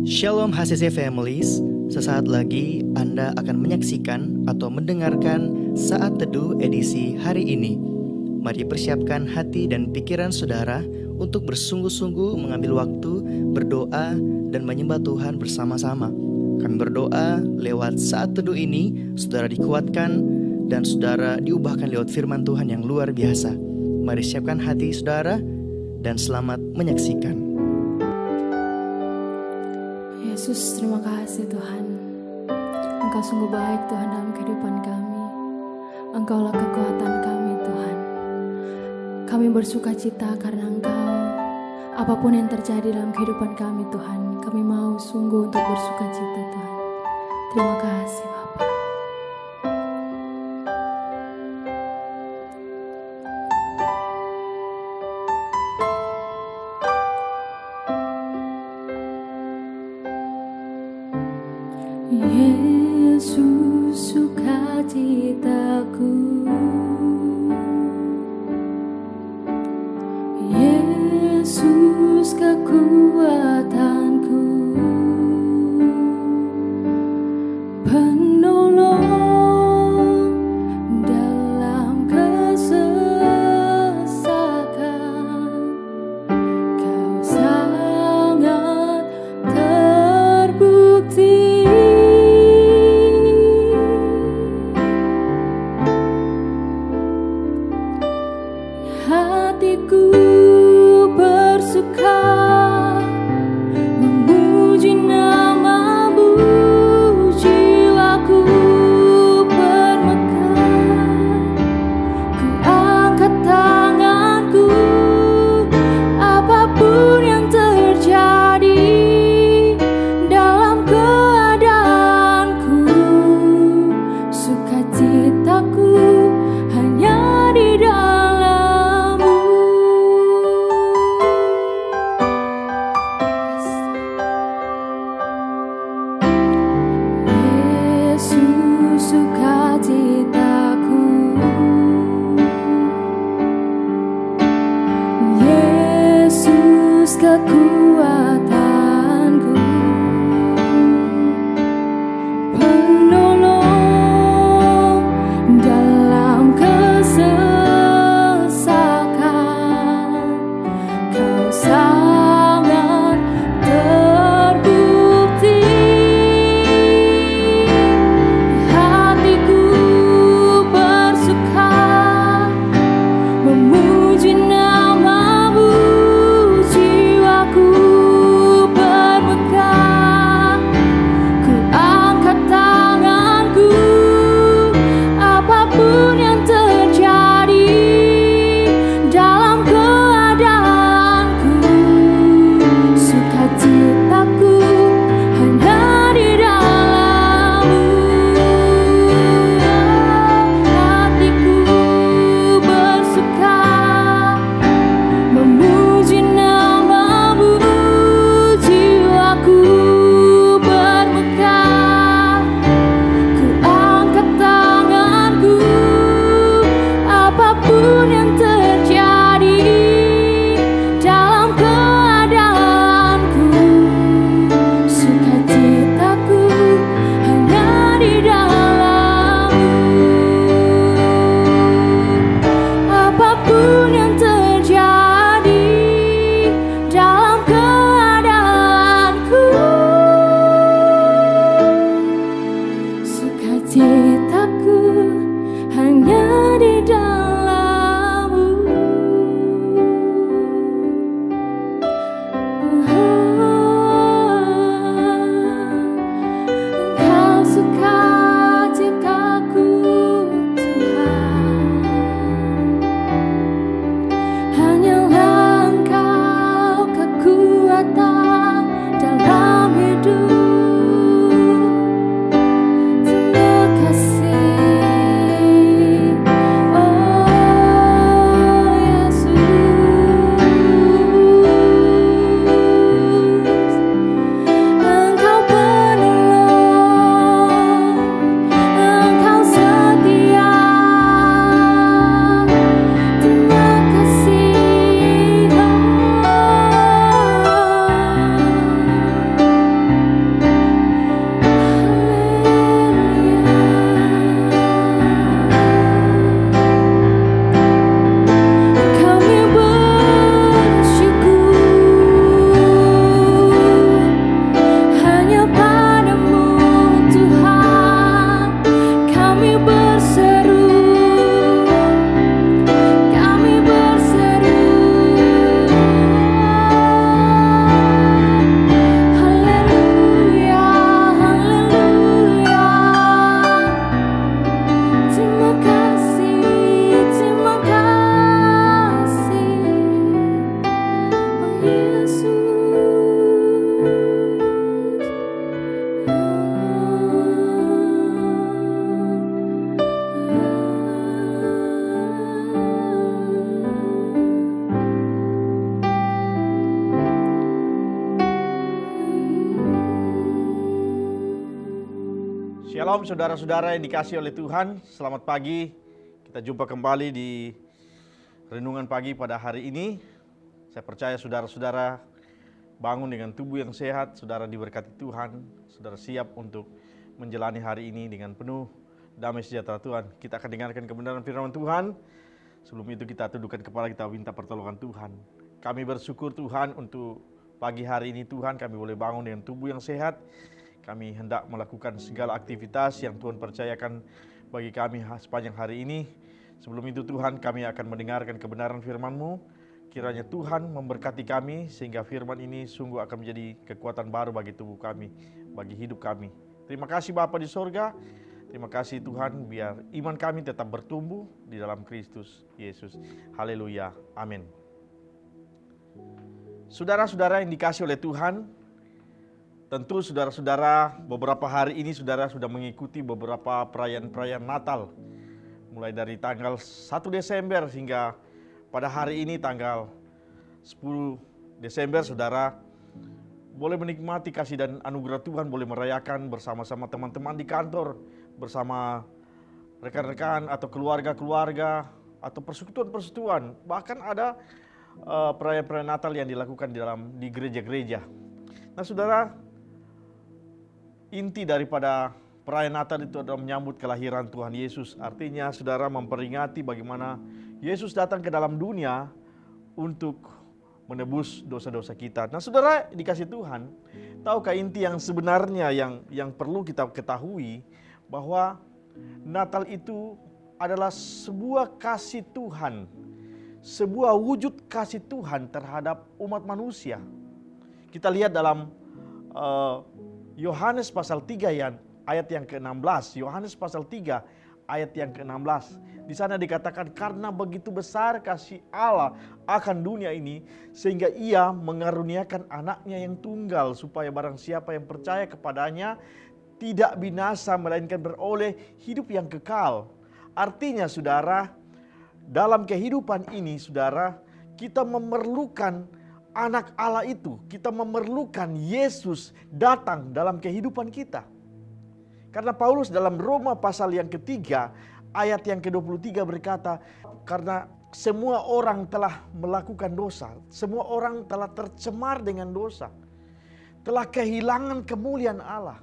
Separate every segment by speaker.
Speaker 1: Shalom HCC Families, sesaat lagi Anda akan menyaksikan atau mendengarkan Saat Teduh edisi hari ini. Mari persiapkan hati dan pikiran saudara untuk bersungguh-sungguh mengambil waktu, berdoa, dan menyembah Tuhan bersama-sama. Kami berdoa lewat Saat Teduh ini, saudara dikuatkan dan saudara diubahkan lewat firman Tuhan yang luar biasa. Mari siapkan hati saudara dan selamat menyaksikan.
Speaker 2: Yesus, terima kasih Tuhan. Engkau sungguh baik Tuhan dalam kehidupan kami. Engkaulah kekuatan kami Tuhan. Kami bersuka cita karena Engkau. Apapun yang terjadi dalam kehidupan kami Tuhan, kami mau sungguh untuk bersuka cita Tuhan. Terima kasih Bapa. Yesus, sukacitaku, Yesus, kekuatanku, penolong dalam kesesakan. Kau sangat terbukti. Hatiku bersuka memuji nama-Mu, jiwaku bermegah. Ku angkat tanganku, apapun yang terjadi dalam keadaanku, sukacitaku hanya di dalam. Sukacitaku, Yesus, kekuatanku, penolong dalam kesesakan. Kau sangat terbukti. Memuji nama-Mu, jiwaku
Speaker 3: Shalom saudara-saudara yang dikasihi oleh Tuhan. Selamat pagi. Kita jumpa kembali di renungan pagi pada hari ini. Saya percaya saudara-saudara bangun dengan tubuh yang sehat, saudara diberkati Tuhan, saudara siap untuk menjalani hari ini dengan penuh damai sejahtera Tuhan. Kita akan dengarkan kebenaran firman Tuhan. Sebelum itu kita tundukkan kepala, kita minta pertolongan Tuhan. Kami bersyukur Tuhan untuk pagi hari ini Tuhan, kami boleh bangun dengan tubuh yang sehat. Kami hendak melakukan segala aktivitas yang Tuhan percayakan bagi kami sepanjang hari ini. Sebelum itu Tuhan, kami akan mendengarkan kebenaran firman-Mu. Kiranya Tuhan memberkati kami sehingga firman ini sungguh akan menjadi kekuatan baru bagi tubuh kami, bagi hidup kami. Terima kasih Bapa di sorga. Terima kasih Tuhan, biar iman kami tetap bertumbuh di dalam Kristus Yesus. Haleluya. Amin. Saudara-saudara yang dikasihi oleh Tuhan, tentu saudara-saudara beberapa hari ini saudara sudah mengikuti beberapa perayaan-perayaan Natal. Mulai dari tanggal 1 Desember hingga pada hari ini tanggal 10 Desember saudara boleh menikmati kasih dan anugerah Tuhan, boleh merayakan bersama-sama teman-teman di kantor, bersama rekan-rekan atau keluarga-keluarga atau persekutuan-persekutuan. Bahkan ada perayaan-perayaan Natal yang dilakukan di gereja-gereja. Nah saudara, inti daripada perayaan Natal itu adalah menyambut kelahiran Tuhan Yesus. Artinya saudara memperingati bagaimana Yesus datang ke dalam dunia untuk menebus dosa-dosa kita. Nah saudara dikasih Tuhan, tahukah inti yang sebenarnya yang perlu kita ketahui bahwa Natal itu adalah sebuah kasih Tuhan, sebuah wujud kasih Tuhan terhadap umat manusia. Kita lihat dalam Yohanes pasal 3 ayat yang ke-16. Yohanes pasal 3 ayat yang ke-16. Di sana dikatakan karena begitu besar kasih Allah akan dunia ini sehingga ia mengaruniakan anaknya yang tunggal supaya barang siapa yang percaya kepadanya tidak binasa melainkan beroleh hidup yang kekal. Artinya saudara, dalam kehidupan ini saudara, kita memerlukan anak Allah itu, kita memerlukan Yesus datang dalam kehidupan kita. Karena Paulus dalam Roma pasal yang ketiga ayat yang ke-23 berkata, karena semua orang telah melakukan dosa, semua orang telah tercemar dengan dosa, telah kehilangan kemuliaan Allah.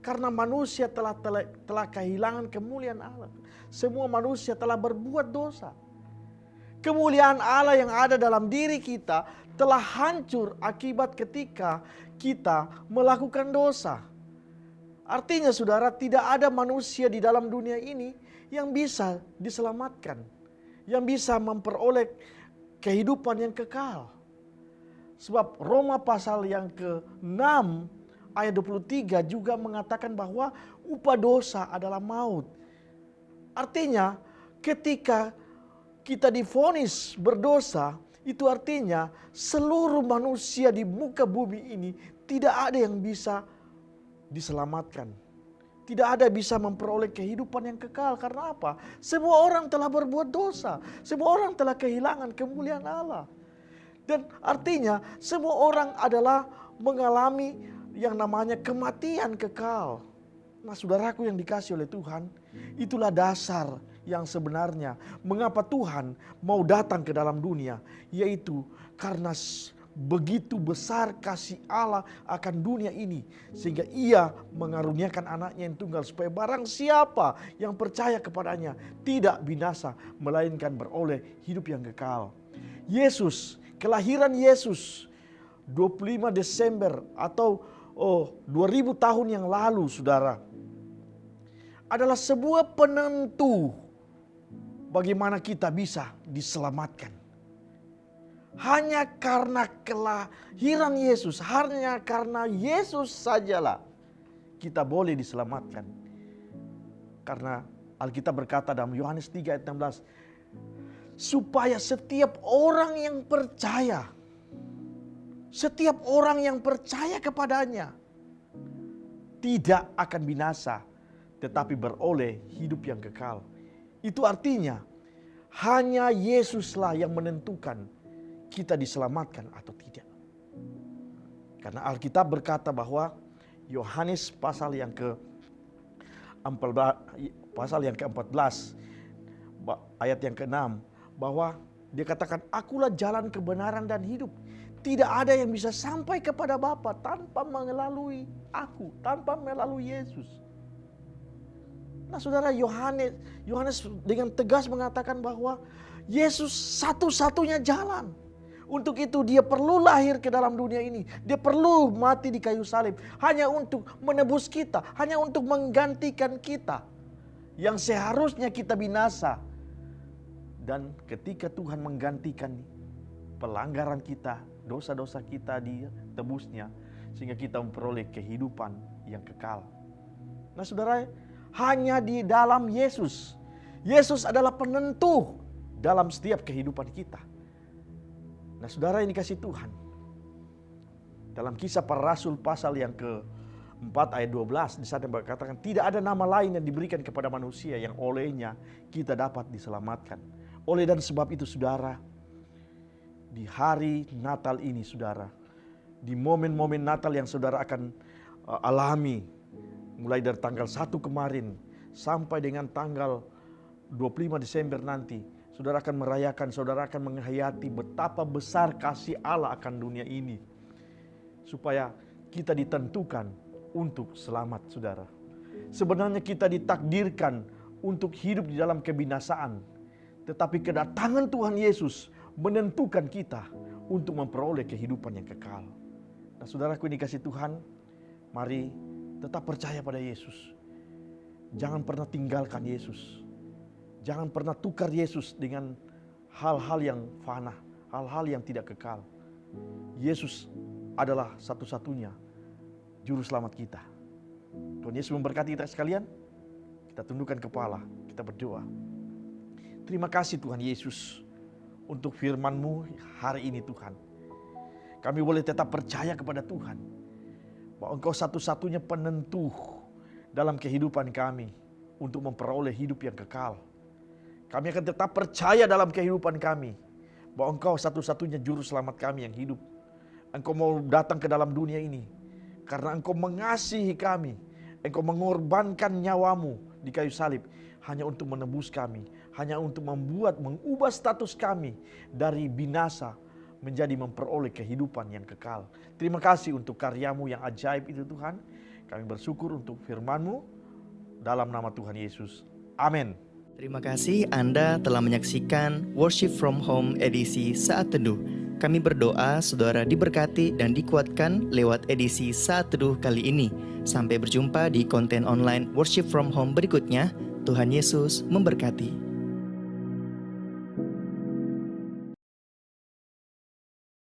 Speaker 3: Karena manusia telah kehilangan kemuliaan Allah. Semua manusia telah berbuat dosa. Kemuliaan Allah yang ada dalam diri kita telah hancur akibat ketika kita melakukan dosa. Artinya saudara, tidak ada manusia di dalam dunia ini yang bisa diselamatkan, yang bisa memperoleh kehidupan yang kekal. Sebab Roma pasal yang ke-6 ayat 23 juga mengatakan bahwa upah dosa adalah maut. Artinya ketika kita divonis berdosa, itu artinya seluruh manusia di muka bumi ini tidak ada yang bisa diselamatkan. Tidak ada bisa memperoleh kehidupan yang kekal. Karena apa? Semua orang telah berbuat dosa. Semua orang telah kehilangan kemuliaan Allah. Dan artinya semua orang adalah mengalami yang namanya kematian kekal. Nah saudaraku yang dikasih oleh Tuhan, itulah dasar yang sebenarnya mengapa Tuhan mau datang ke dalam dunia, yaitu karena begitu besar kasih Allah akan dunia ini sehingga ia mengaruniakan anaknya yang tunggal supaya barang siapa yang percaya kepadanya tidak binasa melainkan beroleh hidup yang kekal. Yesus, kelahiran Yesus 25 Desember atau 2000 tahun yang lalu saudara, adalah sebuah penentu bagaimana kita bisa diselamatkan. Hanya karena kelahiran Yesus, hanya karena Yesus sajalah kita boleh diselamatkan. Karena Alkitab berkata dalam Yohanes 3 ayat 16, supaya setiap orang yang percaya, setiap orang yang percaya kepadanya tidak akan binasa, tetapi beroleh hidup yang kekal. Itu artinya hanya Yesuslah yang menentukan kita diselamatkan atau tidak. Karena Alkitab berkata bahwa Yohanes pasal yang ke pasal yang ke-14 ayat yang ke-6, bahwa dia katakan, akulah jalan kebenaran dan hidup. Tidak ada yang bisa sampai kepada Bapa tanpa melalui aku, tanpa melalui Yesus. Nah saudara, Yohanes dengan tegas mengatakan bahwa Yesus satu-satunya jalan. Untuk itu dia perlu lahir ke dalam dunia ini. Dia perlu mati di kayu salib. Hanya untuk menebus kita. Hanya untuk menggantikan kita. Yang seharusnya kita binasa. Dan ketika Tuhan menggantikan pelanggaran kita, dosa-dosa kita, dia tebusnya. Sehingga kita memperoleh kehidupan yang kekal. Nah saudara, hanya di dalam Yesus. Yesus adalah penentu dalam setiap kehidupan kita. Nah saudara, ini kasih Tuhan. Dalam Kisah Para Rasul pasal yang ke-4 ayat 12, di sana berkatakan, tidak ada nama lain yang diberikan kepada manusia yang olehnya kita dapat diselamatkan. Oleh dan sebab itu saudara, di hari Natal ini saudara, di momen-momen Natal yang saudara akan alami, mulai dari tanggal 1 kemarin sampai dengan tanggal 25 Desember nanti, saudara akan merayakan, saudara akan menghayati betapa besar kasih Allah akan dunia ini. Supaya kita ditentukan untuk selamat saudara. Sebenarnya kita ditakdirkan untuk hidup di dalam kebinasaan. Tetapi kedatangan Tuhan Yesus menentukan kita untuk memperoleh kehidupan yang kekal. Nah saudaraku ini kasih Tuhan, mari tetap percaya pada Yesus. Jangan pernah tinggalkan Yesus. Jangan pernah tukar Yesus dengan hal-hal yang fana, hal-hal yang tidak kekal. Yesus adalah satu-satunya juru selamat kita. Tuhan Yesus memberkati kita sekalian. Kita tundukkan kepala, kita berdoa. Terima kasih Tuhan Yesus untuk firman-Mu hari ini Tuhan. Kami boleh tetap percaya kepada Tuhan, bahwa Engkau satu-satunya penentu dalam kehidupan kami untuk memperoleh hidup yang kekal. Kami akan tetap percaya dalam kehidupan kami bahwa Engkau satu-satunya juru selamat kami yang hidup. Engkau mau datang ke dalam dunia ini karena Engkau mengasihi kami. Engkau mengorbankan nyawamu di kayu salib hanya untuk menebus kami, hanya untuk mengubah status kami dari binasa menjadi memperoleh kehidupan yang kekal. Terima kasih untuk karya-Mu yang ajaib itu Tuhan. Kami bersyukur untuk firman-Mu dalam nama Tuhan Yesus. Amin.
Speaker 1: Terima kasih Anda telah menyaksikan Worship from Home edisi Saat Teduh. Kami berdoa saudara diberkati dan dikuatkan lewat edisi Saat Teduh kali ini. Sampai berjumpa di konten online Worship from Home berikutnya. Tuhan Yesus memberkati.